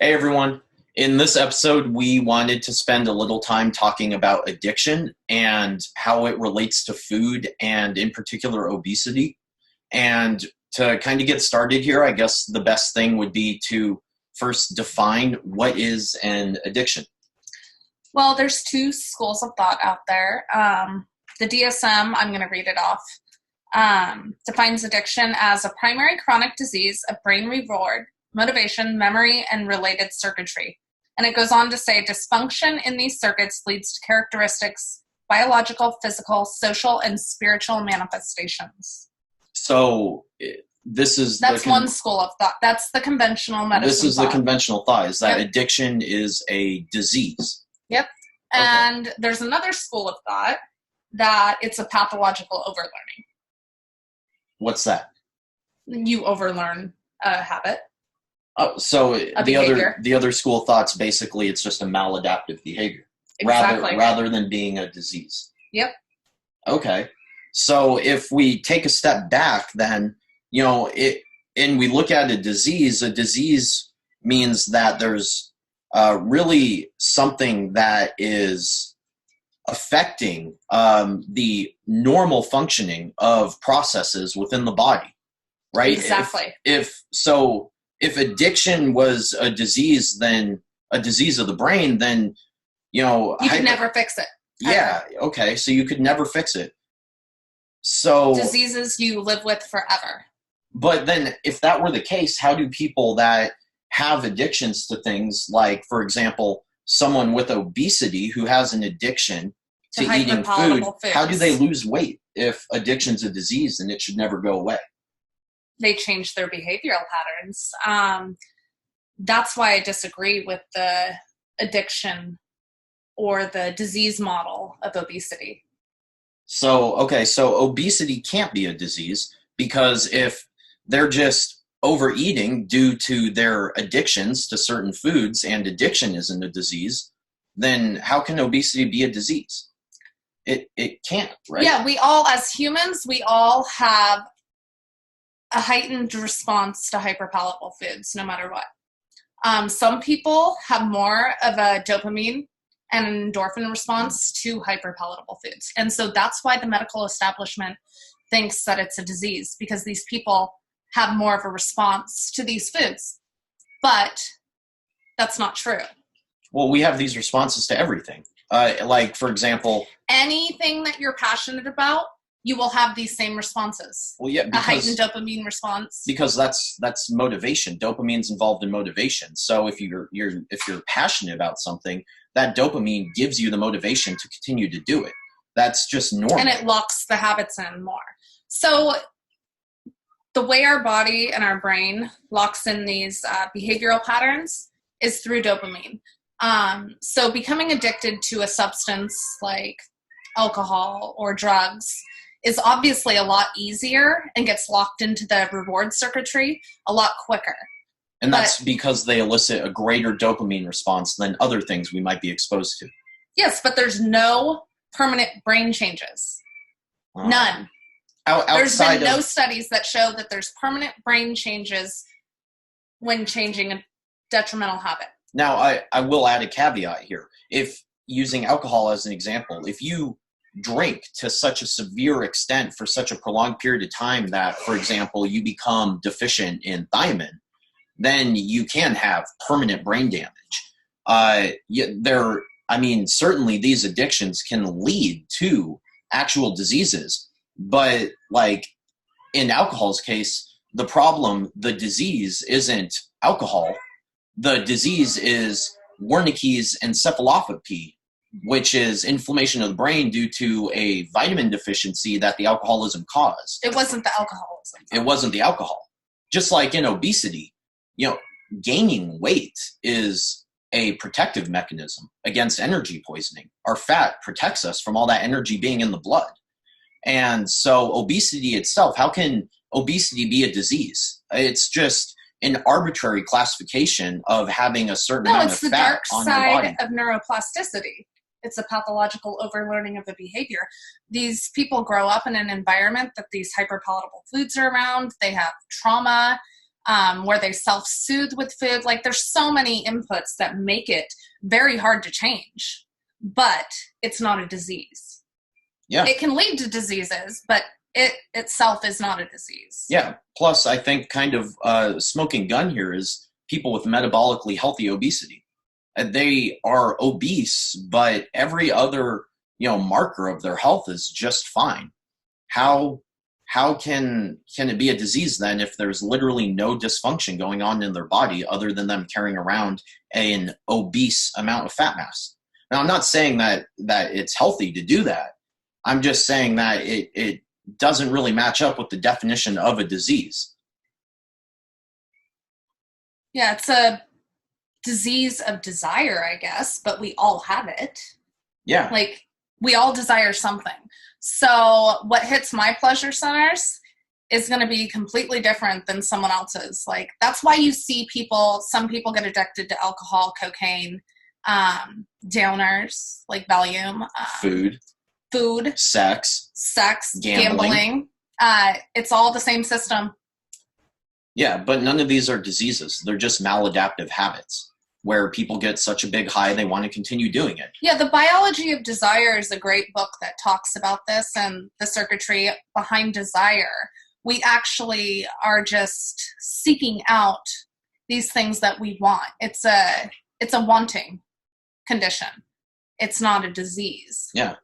Hey everyone. In this episode, we wanted to spend a little time talking about addiction and how it relates to food and, in particular, obesity. And to kind of get started here, I guess the best thing would be to first define what is an addiction. Well, there's two schools of thought out there. The DSM, I'm going to read it off, defines addiction as a primary chronic disease of brain reward, motivation, memory, and related circuitry. And it goes on to say dysfunction in these circuits leads to characteristics, biological, physical, social, and spiritual manifestations. So that's one school of thought. That's the conventional medicine. This is thought. The conventional thought, is that addiction is a disease. Yep. And there's another school of thought that it's a pathological overlearning. What's that? You overlearn a habit. Oh, so the other school of thought's basically it's just a maladaptive behavior, rather than being a disease. Yep. Okay. So if we take a step back, then and we look at a disease means that there's really something that is affecting the normal functioning of processes within the body, right? Exactly. If addiction was a disease, then a disease of the brain, then, you could never fix it. Yeah. Okay. So you could never fix it. So diseases you live with forever. But then if that were the case, how do people that have addictions to things like, for example, someone with obesity who has an addiction to eating food, how do they lose weight if addiction's a disease and it should never go away? They change their behavioral patterns. That's why I disagree with the addiction or the disease model of obesity. So obesity can't be a disease, because if they're just overeating due to their addictions to certain foods and addiction isn't a disease, then how can obesity be a disease? It can't, right? Yeah, we all, as humans, we all have a heightened response to hyperpalatable foods, no matter what. Some people have more of a dopamine and an endorphin response to hyperpalatable foods. And so that's why the medical establishment thinks that it's a disease, because these people have more of a response to these foods. But that's not true. Well, we have these responses to everything. Like, for example, anything that you're passionate about, you will have these same responses. Well, yeah, a heightened dopamine response. Because that's motivation. Dopamine's involved in motivation. So if you're passionate about something, that dopamine gives you the motivation to continue to do it. That's just normal. And it locks the habits in more. So the way our body and our brain locks in these behavioral patterns is through dopamine. So becoming addicted to a substance like alcohol or drugs is obviously a lot easier and gets locked into the reward circuitry a lot quicker. And that's because they elicit a greater dopamine response than other things we might be exposed to. Yes, but there's no permanent brain changes. None. There's been no studies that show that there's permanent brain changes when changing a detrimental habit. Now, I will add a caveat here. If using alcohol as an example, if you drink to such a severe extent for such a prolonged period of time that, for example, you become deficient in thiamine, then you can have permanent brain damage. Certainly these addictions can lead to actual diseases, but like in alcohol's case, the disease isn't alcohol. The disease is 𝘣𝘦𝘩𝘢𝑚 encephalopathy, which is inflammation of the brain due to a vitamin deficiency that the alcoholism caused. It wasn't the alcoholism. It wasn't the alcohol. Just like in obesity, gaining weight is a protective mechanism against energy poisoning. Our fat protects us from all that energy being in the blood. And so obesity itself, how can obesity be a disease? It's just an arbitrary classification of having a certain amount of fat on your body. No, it's the dark side of neuroplasticity. It's a pathological overlearning of the behavior. These people grow up in an environment that these hyperpalatable foods are around. They have trauma. where they self-soothe with food. Like, there's so many inputs that make it very hard to change, but it's not a disease. Yeah. It can lead to diseases, but it itself is not a disease. Yeah. Plus, I think kind of smoking gun here is people with metabolically healthy obesity. They are obese, but every other, marker of their health is just fine. How can it be a disease then if there's literally no dysfunction going on in their body other than them carrying around an obese amount of fat mass? Now, I'm not saying that it's healthy to do that. I'm just saying that it doesn't really match up with the definition of a disease. Yeah, it's a disease of desire, I guess, but we all have it. Yeah. Like, we all desire something. So what hits my pleasure centers is going to be completely different than someone else's. Like, that's why you see some people get addicted to alcohol, cocaine, downers, like Valium. Food. Sex. Gambling. It's all the same system. Yeah, but none of these are diseases. They're just maladaptive habits where people get such a big high they want to continue doing it. Yeah, The Biology of Desire is a great book that talks about this and the circuitry behind desire. We actually are just seeking out these things that we want. It's a wanting condition. It's not a disease. Yeah.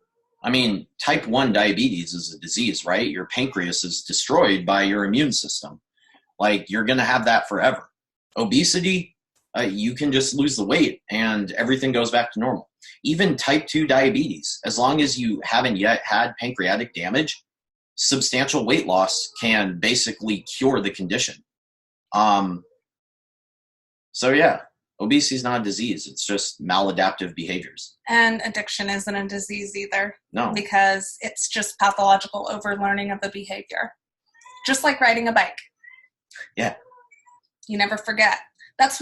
I mean, type 1 diabetes is a disease, right? Your pancreas is destroyed by your immune system. Like, you're going to have that forever. Obesity, you can just lose the weight and everything goes back to normal. Even type 2 diabetes, as long as you haven't yet had pancreatic damage, substantial weight loss can basically cure the condition. So yeah, obesity is not a disease. It's just maladaptive behaviors. And addiction isn't a disease either. No. Because it's just pathological overlearning of the behavior. Just like riding a bike. Yeah. You never forget. That's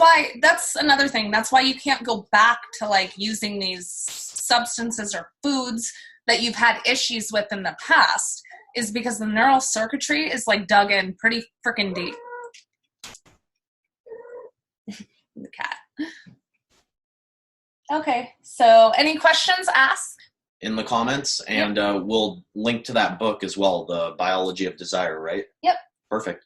another thing. That's why you can't go back to like using these substances or foods that you've had issues with in the past, is because the neural circuitry is like dug in pretty freaking deep. The cat. Okay. So any questions, ask in the comments, and we'll link to that book as well, The Biology of Desire, right? Yep. Perfect.